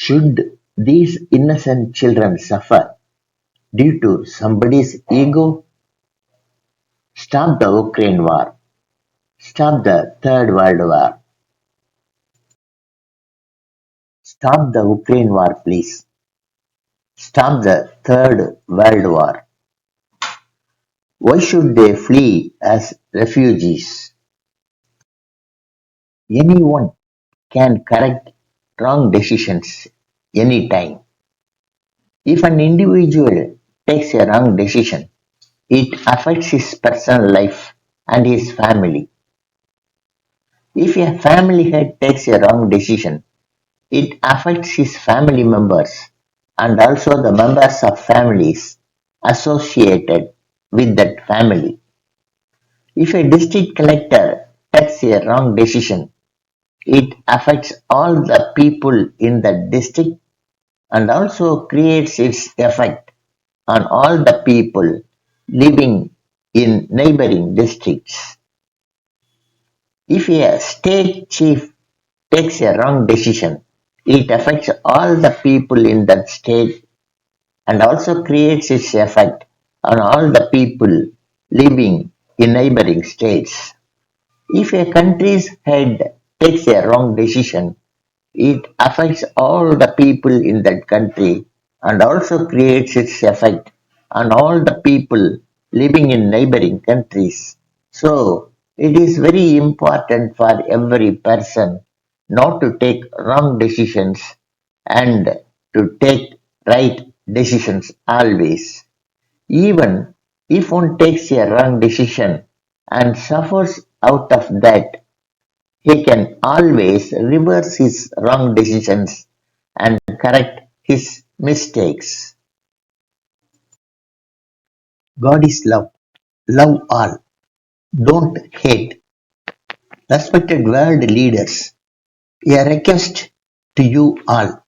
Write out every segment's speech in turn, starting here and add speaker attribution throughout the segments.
Speaker 1: Should these innocent children suffer due to somebody's ego? Stop the Ukraine war. Stop the Third World War. Stop the Ukraine war, please. Stop the Third World War. Why should they flee as refugees? Anyone can correct wrong decisions anytime. If an individual takes a wrong decision, it affects his personal life and his family. If a family head takes a wrong decision, it affects his family members and also the members of families associated with that family. If a district collector takes a wrong decision, it affects all the people in the district and also creates its effect on all the people living in neighboring districts. If a state chief takes a wrong decision, it affects all the people in that state and also creates its effect on all the people living in neighboring states. If a country's head takes a wrong decision, it affects all the people in that country and also creates its effect on all the people living in neighboring countries. So, it is very important for every person not to take wrong decisions and to take right decisions always. Even if one takes a wrong decision and suffers out of that, he can always reverse his wrong decisions and correct his mistakes. God is love. Love all. Don't hate. Respected world leaders, a request to you all.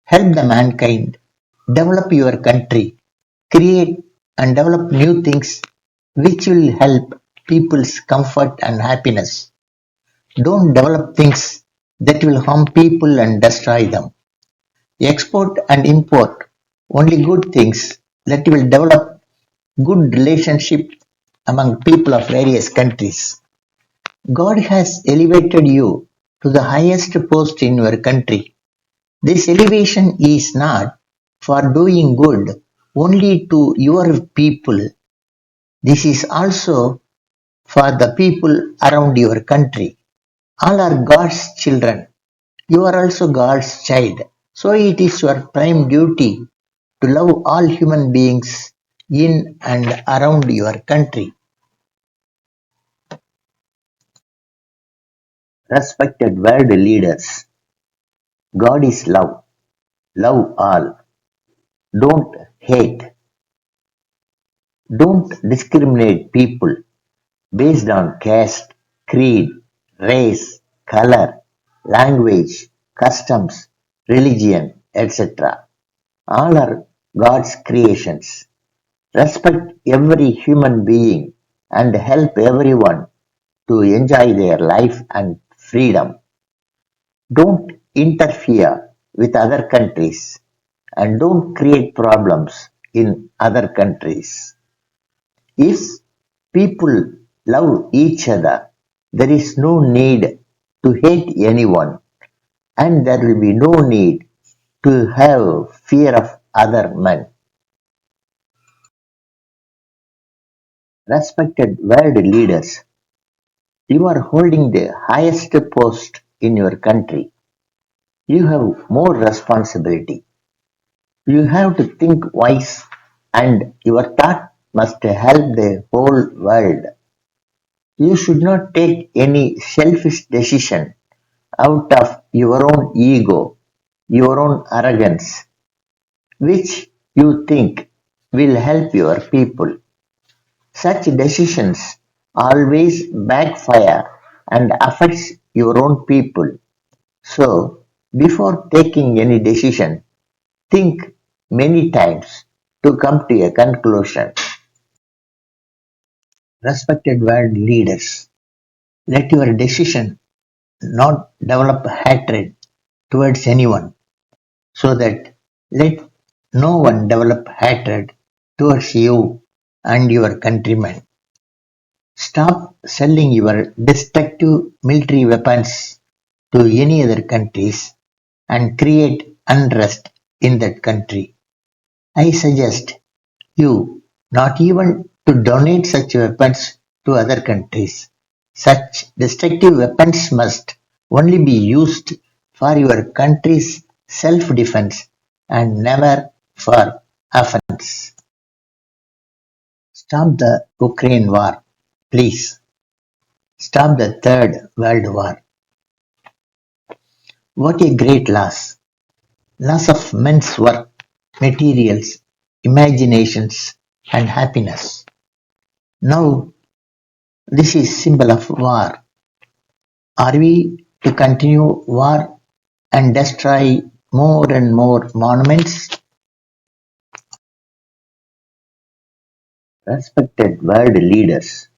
Speaker 1: Help the mankind. Develop your country. Create and develop new things which will help people's comfort and happiness. Don't develop things that will harm people and destroy them. Export and import only good things that will develop good relationship among people of various countries. God has elevated you to the highest post in your country. This elevation is not for doing good only to your people. This is also for the people around your country. All are God's children. You are also God's child. So it is your prime duty to love all human beings in and around your country. Respected world leaders, God is love. Love all. Don't hate. Don't discriminate people based on caste, creed, race, color, language, customs, religion, etc. All are God's creations. Respect every human being and help everyone to enjoy their life and freedom. Don't interfere with other countries and don't create problems in other countries. If people love each other, there is no need to hate anyone and there will be no need to have fear of other men. Respected world leaders, you are holding the highest post in your country. You have more responsibility. You have to think wise and your thought must help the whole world. You should not take any selfish decision out of your own ego, your own arrogance, which you think will help your people. Such decisions always backfire and affects your own people. So, before taking any decision, think many times to come to a conclusion. Respected world leaders, let your decision not develop hatred towards anyone. so that let no one develop hatred towards you and your countrymen. Stop selling your destructive military weapons to any other countries and create unrest in that country. I suggest you not even to donate such weapons to other countries. Such destructive weapons must only be used for your country's self-defense and never for offense. Stop the Ukraine war. Please stop the Third World War. What a great loss. Loss of men's work, materials, imaginations, and happiness. Now this is symbol of war. Are we to continue war and destroy more and more monuments? Respected world leaders,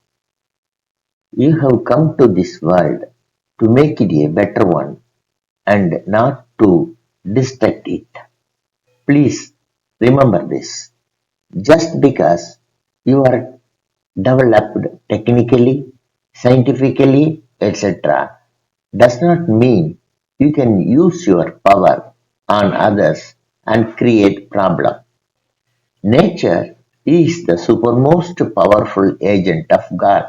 Speaker 1: you have come to this world to make it a better one and not to destruct it. Please remember this. Just because you are developed technically, scientifically, etc., does not mean you can use your power on others and create problem. Nature is the supermost powerful agent of God,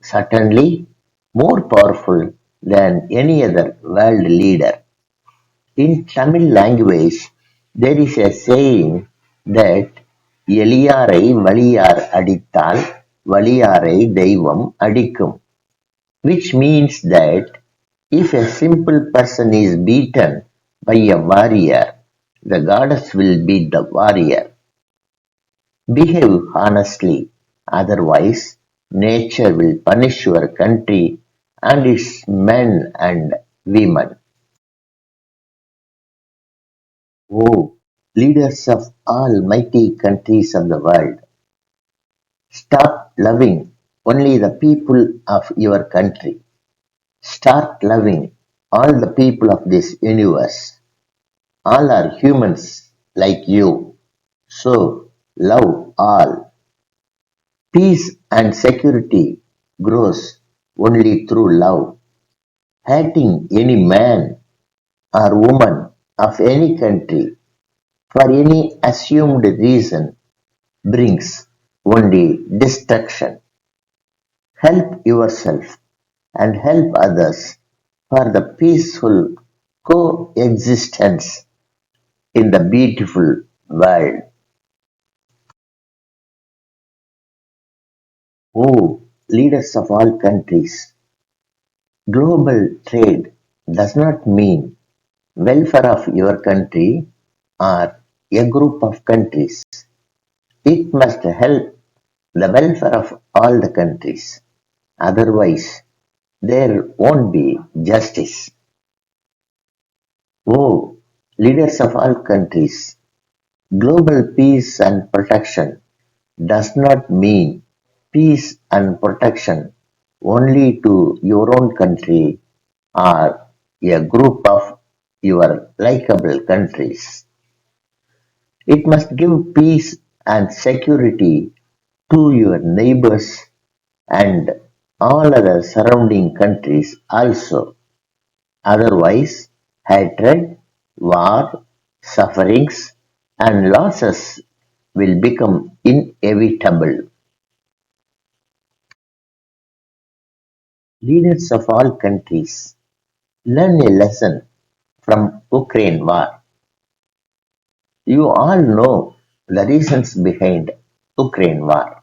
Speaker 1: certainly more powerful than any other world leader. In Tamil language, there is a saying that எளியாரை வலியார் அடித்தால் வலியாரை தெய்வம் அடிக்கும், which means that if a simple person is beaten by a warrior, the goddess will beat the warrior. Behave honestly, otherwise nature will punish your country and its men and women. Oh, leaders of all mighty countries of the world, stop loving only the people of your country. Start loving all the people of this universe. All are humans like you. So love all. Peace and security grows only through love. Hating any man or woman of any country for any assumed reason brings only destruction. Help yourself and help others for the peaceful coexistence in the beautiful world. Oh, leaders of all countries, global trade does not mean welfare of your country or a group of countries. It must help the welfare of all the countries. Otherwise, there won't be justice. Oh, leaders of all countries, global peace and protection does not mean peace and protection only to your own country or a group of your likable countries. It must give peace and security to your neighbors and all other surrounding countries also. Otherwise, hatred, war, sufferings, and losses will become inevitable. Leaders of all countries, learn a lesson from Ukraine war. You all know the reasons behind Ukraine war.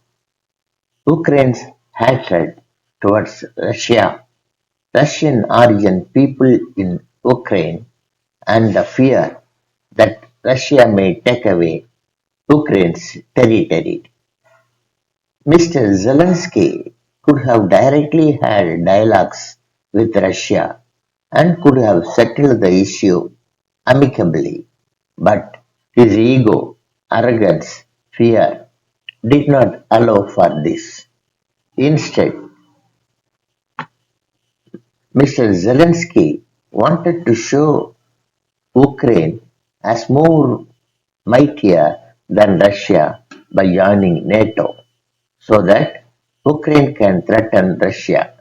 Speaker 1: Ukraine's hatred towards Russia, Russian origin people in Ukraine, and the fear that Russia may take away Ukraine's territory. Mr. Zelensky could have directly had dialogues with Russia and could have settled the issue amicably, but his ego, arrogance, fear did not allow for this. Instead, Mr. Zelensky wanted to show Ukraine as more mightier than Russia by joining NATO so that Ukraine can threaten Russia.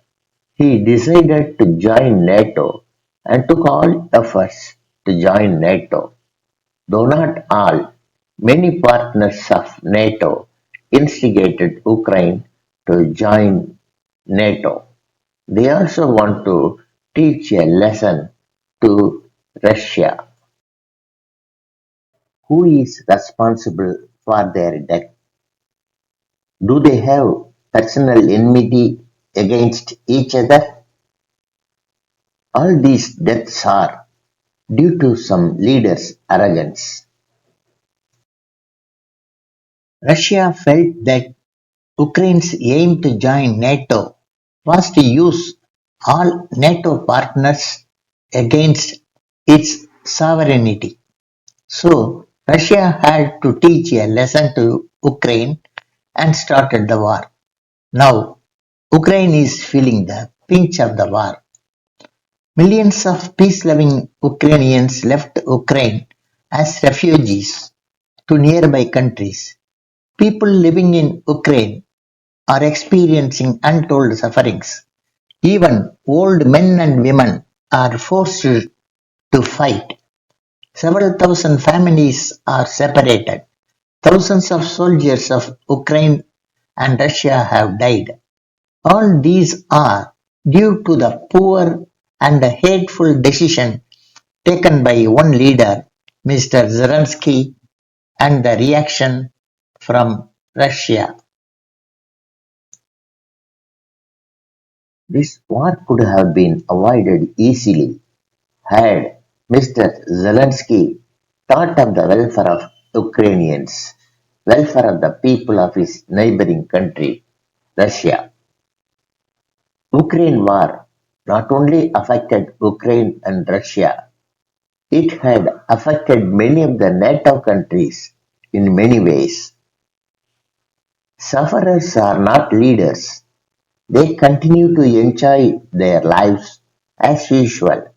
Speaker 1: He decided to join NATO and took all efforts to join NATO. Though not all, many partners of NATO instigated Ukraine to join NATO. They also want to teach a lesson to Russia. Who is responsible for their death? Do they have personal enmity against each other? All these deaths are due to some leaders' arrogance. Russia felt that Ukraine's aim to join NATO was to use all NATO partners against its sovereignty. So Russia had to teach a lesson to Ukraine and started the war. Now Ukraine is feeling the pinch of the war. Millions of peace-loving Ukrainians left Ukraine as refugees to nearby countries. People living in Ukraine are experiencing untold sufferings. Even old men and women are forced to fight. Several thousand families are separated. Thousands of soldiers of Ukraine and Russia have died. All these are due to the poor and hateful decision taken by one leader, Mr. Zelensky, and the reaction from Russia. This war could have been avoided easily had Mr. Zelensky thought of the welfare of Ukrainians, welfare of the people of his neighboring country, Russia. Ukraine war not only affected Ukraine and Russia, it had affected many of the NATO countries in many ways. Sufferers are not leaders. They continue to enjoy their lives as usual.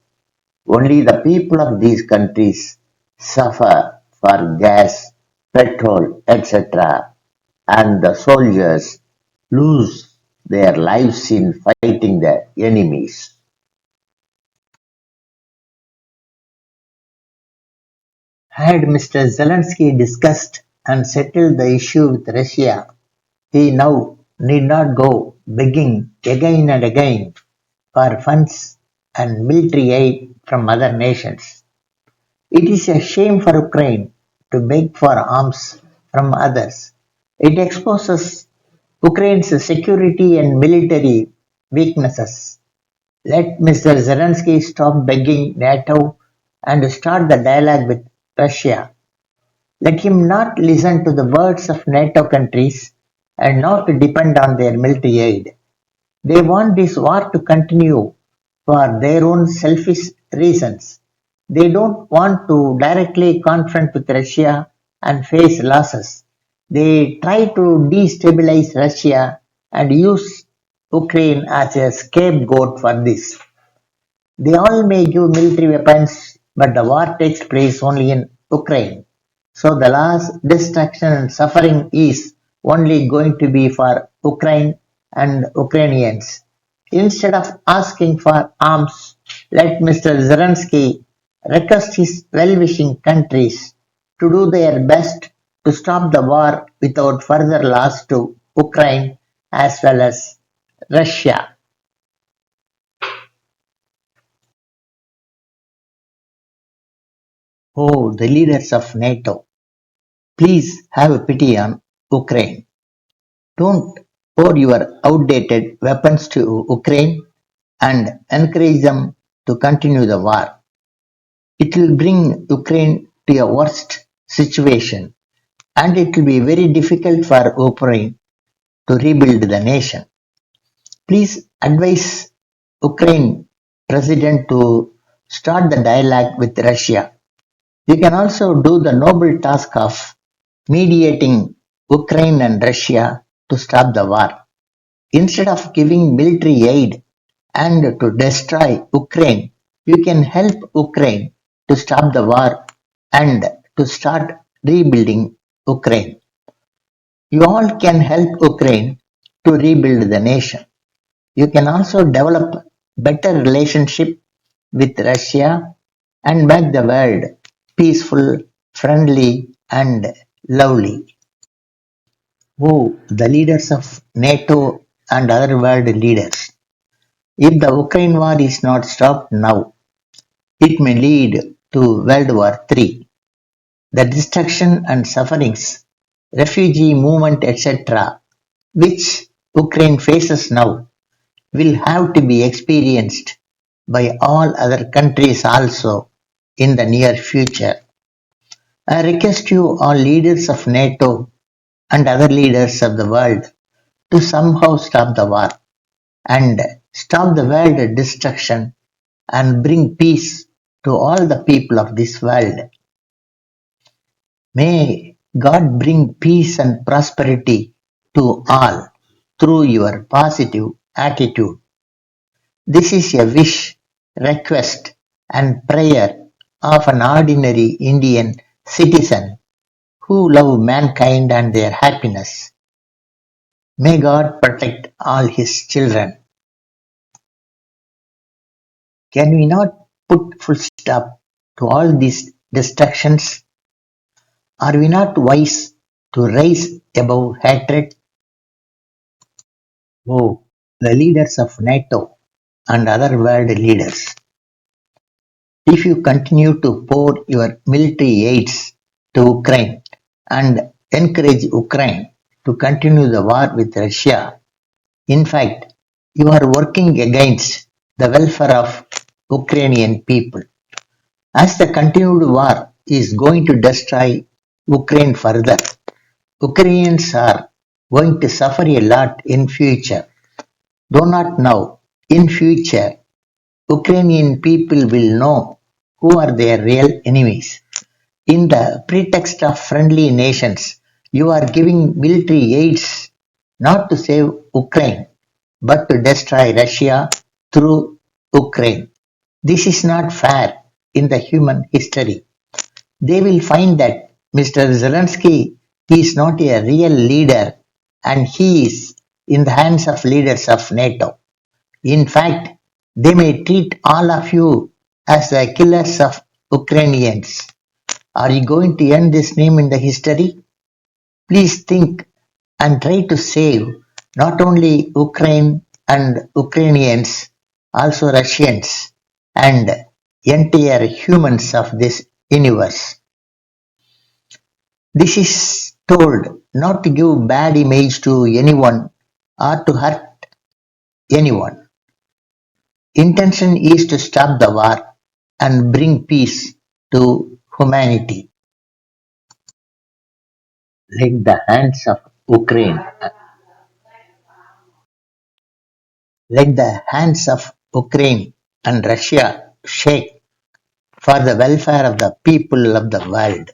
Speaker 1: Only the people of these countries suffer for gas, petrol, etc., and the soldiers lose their lives in fighting the enemies. Had Mr. Zelensky discussed and settled the issue with Russia, he now need not go begging again and again for funds and military aid from other nations. It is a shame for Ukraine to beg for arms from others. It exposes Ukraine's security and military weaknesses. Let Mr. Zelensky stop begging NATO and start the dialogue with Russia. Let him not listen to the words of NATO countries and not depend on their military aid. They want this war to continue for their own selfish reasons. They don't want to directly confront with Russia and face losses. They try to destabilize Russia and use Ukraine as a scapegoat for this. They all may give military weapons, but the war takes place only in Ukraine. So the loss, destruction and suffering is only going to be for Ukraine and Ukrainians. Instead of asking for arms, let Mr. Zelensky request his well-wishing countries to do their best to stop the war without further loss to Ukraine as well as Russia. Oh, the leaders of NATO, please have pity on Ukraine. Don't pour your outdated weapons to Ukraine and encourage them to continue the war. It will bring Ukraine to a worst situation and it will be very difficult for Ukraine to rebuild the nation. Please advise Ukraine president to start the dialogue with Russia. You can also do the noble task of mediating Ukraine and Russia to stop the war. Instead of giving military aid and to destroy Ukraine, you can help Ukraine to stop the war and to start rebuilding Ukraine. You all can help Ukraine to rebuild the nation. You can also develop better relationship with Russia and make the world peaceful, friendly and lovely. Oh, the leaders of NATO and other world leaders. If the Ukraine war is not stopped now, it may lead to World War III. The destruction and sufferings, refugee movement, etc., which Ukraine faces now, will have to be experienced by all other countries also in the near future. I request you all leaders of NATO and other leaders of the world to somehow stop the war and stop the world destruction and bring peace to all the people of this world. May God bring peace and prosperity to all through your positive attitude. This is a wish, request, and prayer of an ordinary Indian citizen who love mankind and their happiness. May God protect all his children. Can we not put full stop to all these destructions? Are we not wise to rise above hatred? Oh, the leaders of NATO and other world leaders, if you continue to pour your military aids to Ukraine and encourage Ukraine to continue the war with Russia, in fact, you are working against the welfare of Ukrainian people. As the continued war is going to destroy Ukraine further, Ukrainians are going to suffer a lot in future. Though not now, in future, Ukrainian people will know who are their real enemies. In the pretext of friendly nations, you are giving military aids not to save Ukraine, but to destroy Russia through Ukraine. This is not fair in the human history. They will find that Mr. Zelensky is not a real leader and he is in the hands of leaders of NATO. In fact, they may treat all of you as the killers of Ukrainians. Are you going to end this name in the history? Please think and try to save not only Ukraine and Ukrainians, also Russians and entire humans of this universe. This is told not to give bad image to anyone or to hurt anyone. Intention is to stop the war and bring peace to humanity. Let the hands of Ukraine let the hands of Ukraine and Russia shake for the welfare of the people of the world.